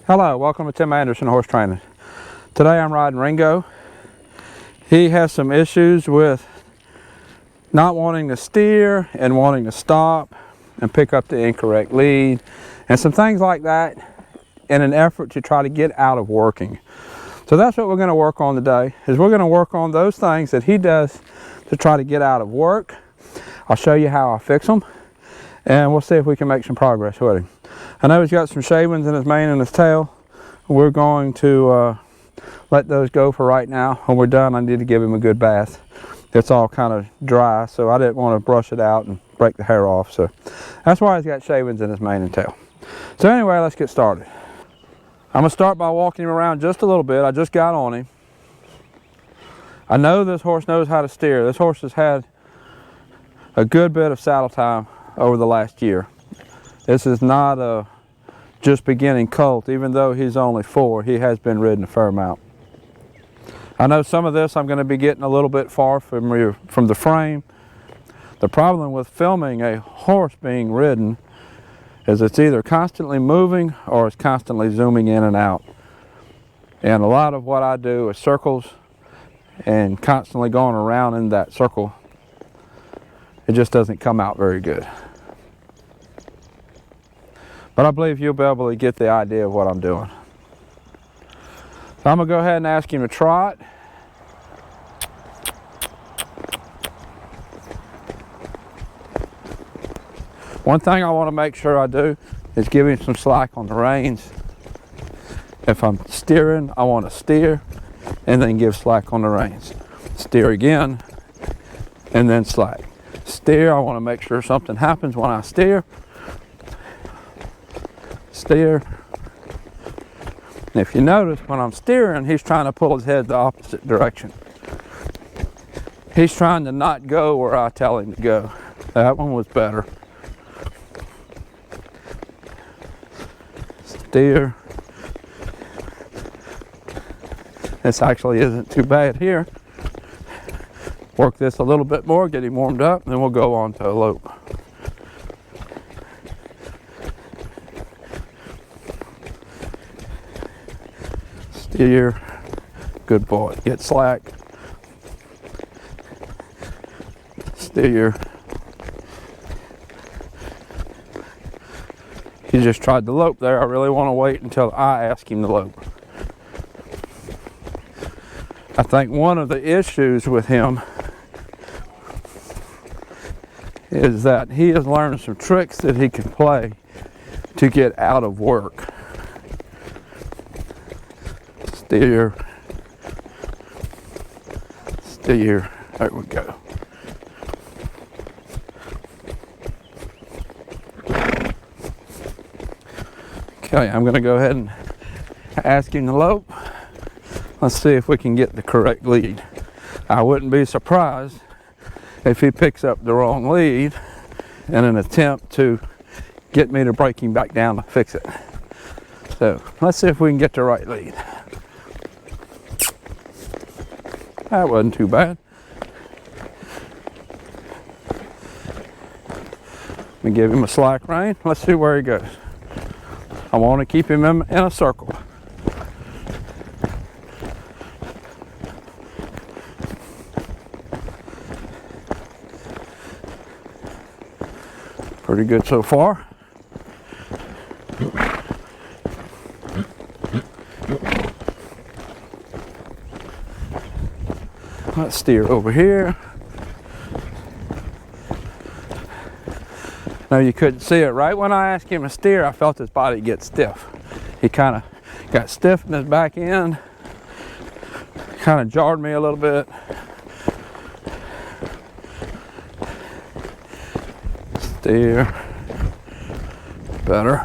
Hello, welcome to Tim Anderson Horse Training. Today I'm riding Ringo. He has some issues with not wanting to steer and wanting to stop and pick up the incorrect lead and some things like that in an effort to try to get out of working. So that's what we're going to work on today, is we're going to work on those things that he does to try to get out of work. I'll show you how I fix them and we'll see if we can make some progress with him. I know he's got some shavings in his mane and his tail. We're going to let those go for right now. When we're done, I need to give him a good bath. It's all kind of dry, so I didn't want to brush it out and break the hair off. So that's why he's got shavings in his mane and tail. So anyway, let's get started. I'm going to start by walking him around just a little bit. I just got on him. I know this horse knows how to steer. This horse has had a good bit of saddle time over the last year. This is not a just beginning colt. Even though he's only 4, he has been ridden a fair amount. I know some of this I'm going to be getting a little bit far from the frame. The problem with filming a horse being ridden is it's either constantly moving or it's constantly zooming in and out. And a lot of what I do is circles and constantly going around in that circle. It just doesn't come out very good. But I believe you'll be able to get the idea of what I'm doing. So I'm going to go ahead and ask him to trot. One thing I want to make sure I do is give him some slack on the reins. If I'm steering, I want to steer and then give slack on the reins. Steer again and then slack. Steer, I want to make sure something happens when I steer. Steer. And if you notice, when I'm steering, he's trying to pull his head the opposite direction. He's trying to not go where I tell him to go. That one was better. Steer. This actually isn't too bad here. Work this a little bit more, get him warmed up, and then we'll go on to a lope. Steer. Good boy. Get slack. Steer. He just tried to lope there. I really want to wait until I ask him to lope. I think one of the issues with him is that he has learned some tricks that he can play to get out of work. Steer. Steer. There we go. Okay, I'm going to go ahead and ask him to lope. Let's see if we can get the correct lead. I wouldn't be surprised if he picks up the wrong lead in an attempt to get me to break him back down to fix it. So let's see if we can get the right lead. That wasn't too bad. Let me give him a slack rein. Let's see where he goes. I want to keep him in a circle. Pretty good so far. Let's steer over here. Now you couldn't see it. Right when I asked him to steer, I felt his body get stiff. He kind of got stiff in his back end. Kind of jarred me a little bit. Steer. Better.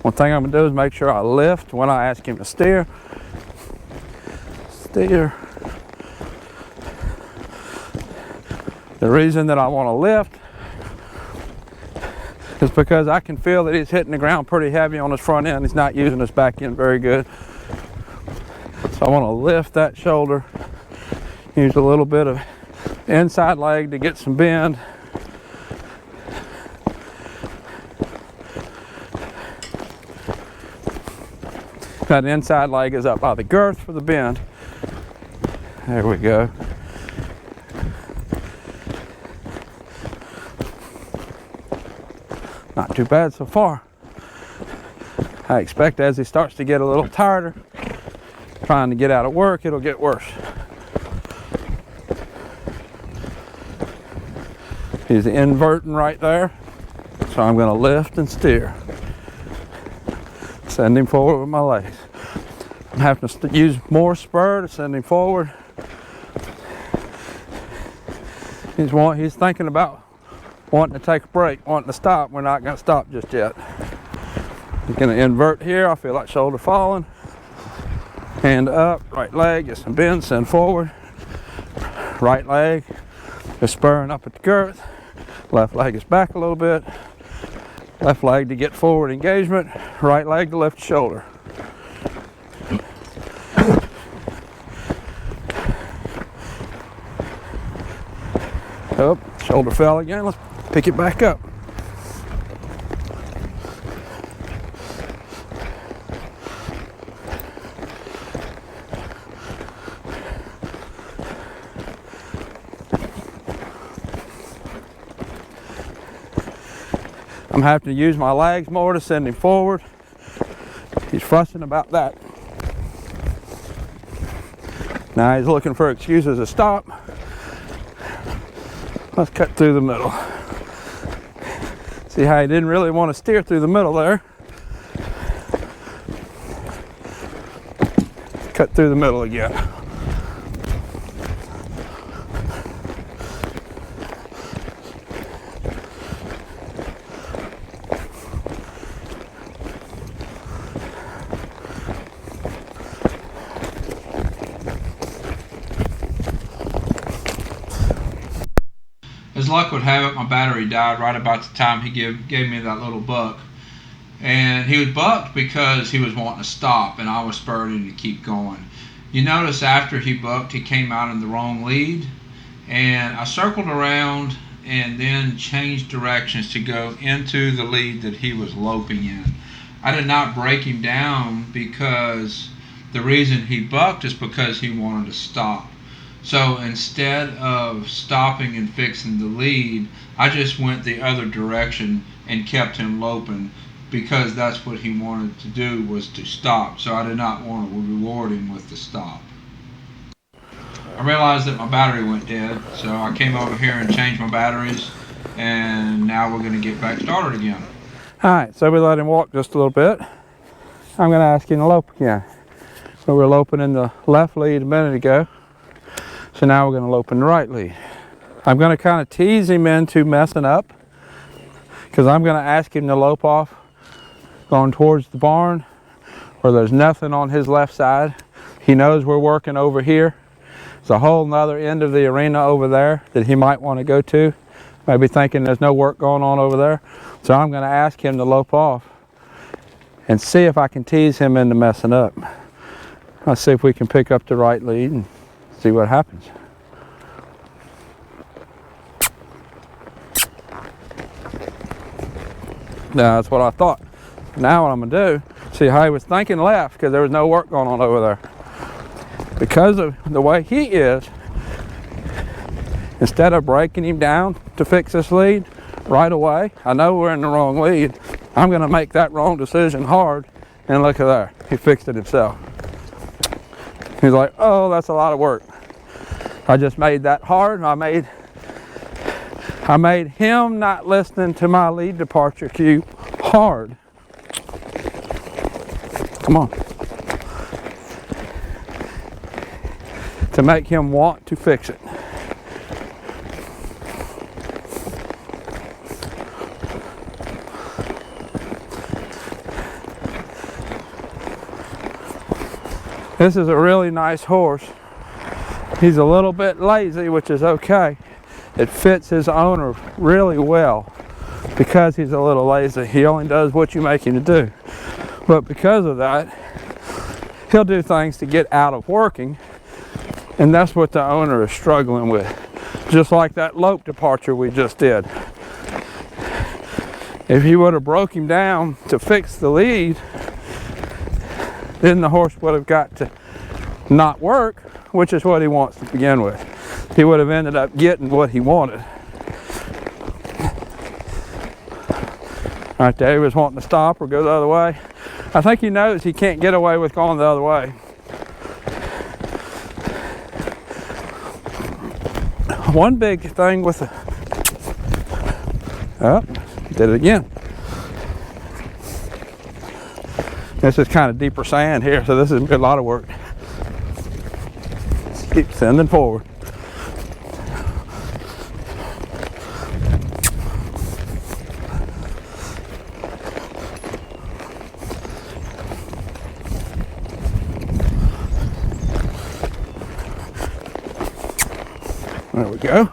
One thing I'm going to do is make sure I lift when I ask him to steer. Steer. The reason that I want to lift is because I can feel that he's hitting the ground pretty heavy on his front end. He's not using his back end very good. So I want to lift that shoulder, use a little bit of inside leg to get some bend. That inside leg is up by the girth for the bend. There we go. Not too bad so far. I expect as he starts to get a little tireder, trying to get out of work, it'll get worse. He's inverting right there, so I'm going to lift and steer. Send him forward with my legs. I'm having to use more spur to send him forward. He's thinking about wanting to take a break, wanting to stop. We're not going to stop just yet. He's going to invert here. I feel like shoulder falling. Hand up, right leg, get some bend, send forward. Right leg is spurring up at the girth. Left leg is back a little bit. Left leg to get forward engagement. Right leg to lift shoulder. Oh, shoulder fell again. Let's pick it back up. I'm having to use my legs more to send him forward. He's fussing about that. Now he's looking for excuses to stop. Let's cut through the middle. See how he didn't really want to steer through the middle there. Cut through the middle again. As luck would have it, my battery died right about the time he gave me that little buck. And he was bucked because he was wanting to stop, and I was spurring him to keep going. You notice after he bucked, he came out in the wrong lead, and I circled around and then changed directions to go into the lead that he was loping in. I did not break him down because the reason he bucked is because he wanted to stop. So instead of stopping and fixing the lead, I just went the other direction and kept him loping because that's what he wanted to do, was to stop. So I did not want to reward him with the stop. I realized that my battery went dead, so I came over here and changed my batteries, and now we're going to get back started again. Alright, so we let him walk just a little bit. I'm going to ask him to lope again. So we're loping in the left lead a minute ago. So now we're going to lope in the right lead. I'm going to kind of tease him into messing up because I'm going to ask him to lope off going towards the barn where there's nothing on his left side. He knows we're working over here. There's a whole nother end of the arena over there that he might want to go to. Maybe thinking there's no work going on over there. So I'm going to ask him to lope off and see if I can tease him into messing up. Let's see if we can pick up the right lead and see what happens. Now that's what I thought. Now what I'm gonna do, see how he was thinking left because there was no work going on over there. Because of the way he is, instead of breaking him down to fix this lead right away, I know we're in the wrong lead, I'm gonna make that wrong decision hard, and look at there, he fixed it himself. He's like, oh, that's a lot of work. I just made that hard. I made him not listening to my lead departure cue hard. Come on. To make him want to fix it. This is a really nice horse. He's a little bit lazy, which is okay. It fits his owner really well because he's a little lazy. He only does what you make him to do. But because of that, he'll do things to get out of working, and that's what the owner is struggling with. Just like that lope departure we just did. If you would have broke him down to fix the lead, then the horse would have got to not work, which is what he wants to begin with. He would have ended up getting what he wanted. Right there, he was wanting to stop or go the other way. I think he knows he can't get away with going the other way. One big thing with the, oh, did it again. This is kind of deeper sand here, so this is a lot of work. Just keep sending forward. There we go.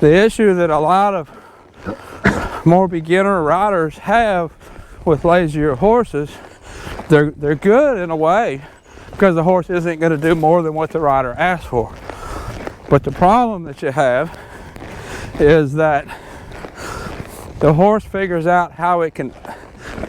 The issue that a lot of more beginner riders have with lazier horses, they're good in a way because the horse isn't going to do more than what the rider asks for. But the problem that you have is that the horse figures out how it can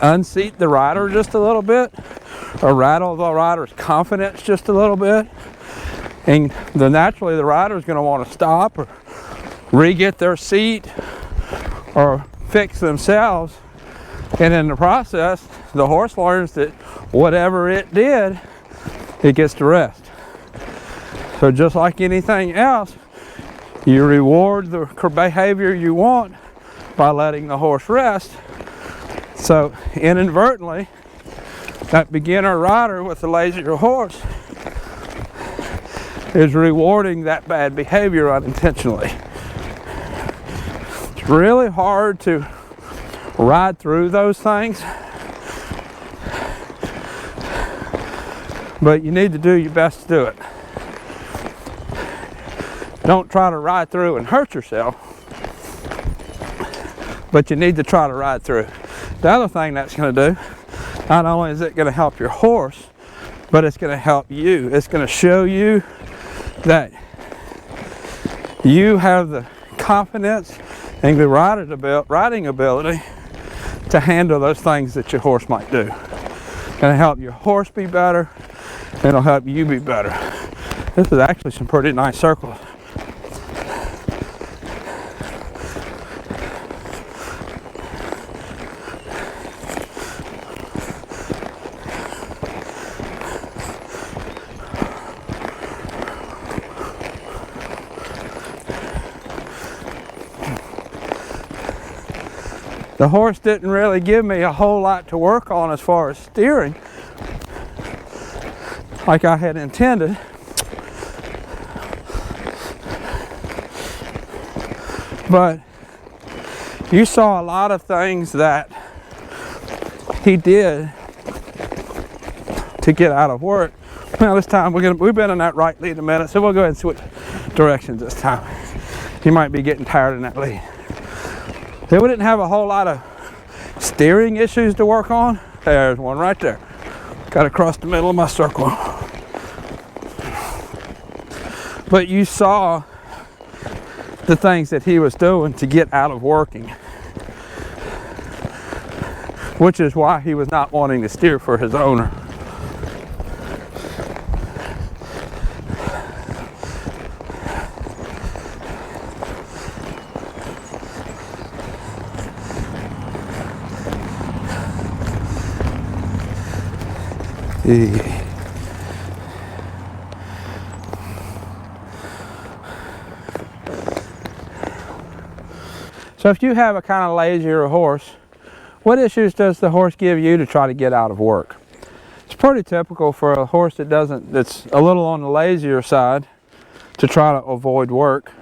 unseat the rider just a little bit or rattle the rider's confidence just a little bit, and then naturally the rider is going to want to stop or re-get their seat or fix themselves, and in the process the horse learns that whatever it did, it gets to rest. So just like anything else, you reward the behavior you want by letting the horse rest. So inadvertently, that beginner rider with the lazier horse is rewarding that bad behavior unintentionally. It's really hard to ride through those things, but you need to do your best to do it. Don't try to ride through and hurt yourself, but you need to try to ride through. The other thing that's going to do, not only is it going to help your horse, but it's going to help you. It's going to show you that you have the confidence and the riding ability to handle those things that your horse might do. It's going to help your horse be better, and it'll help you be better. This is actually some pretty nice circles. The horse didn't really give me a whole lot to work on as far as steering, like I had intended. But you saw a lot of things that he did to get out of work. Now this time we've been in that right lead a minute, so we'll go ahead and switch directions this time. He might be getting tired in that lead. Then we didn't have a whole lot of steering issues to work on. There's one right there. Got across the middle of my circle. But you saw the things that he was doing to get out of working, which is why he was not wanting to steer for his owner. So if you have a kind of lazier horse, what issues does the horse give you to try to get out of work? It's pretty typical for a horse that's a little on the lazier side to try to avoid work.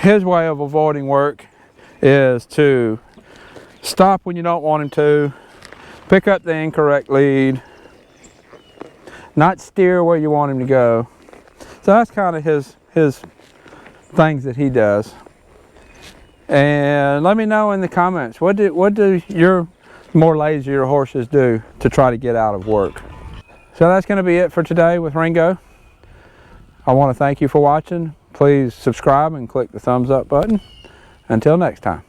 His way of avoiding work is to stop when you don't want him to, pick up the incorrect lead, not steer where you want him to go. So that's kind of his things that he does. And let me know in the comments, what do your more lazier horses do to try to get out of work. So that's going to be it for today with Ringo. I want to thank you for watching. Please subscribe and click the thumbs up button. Until next time.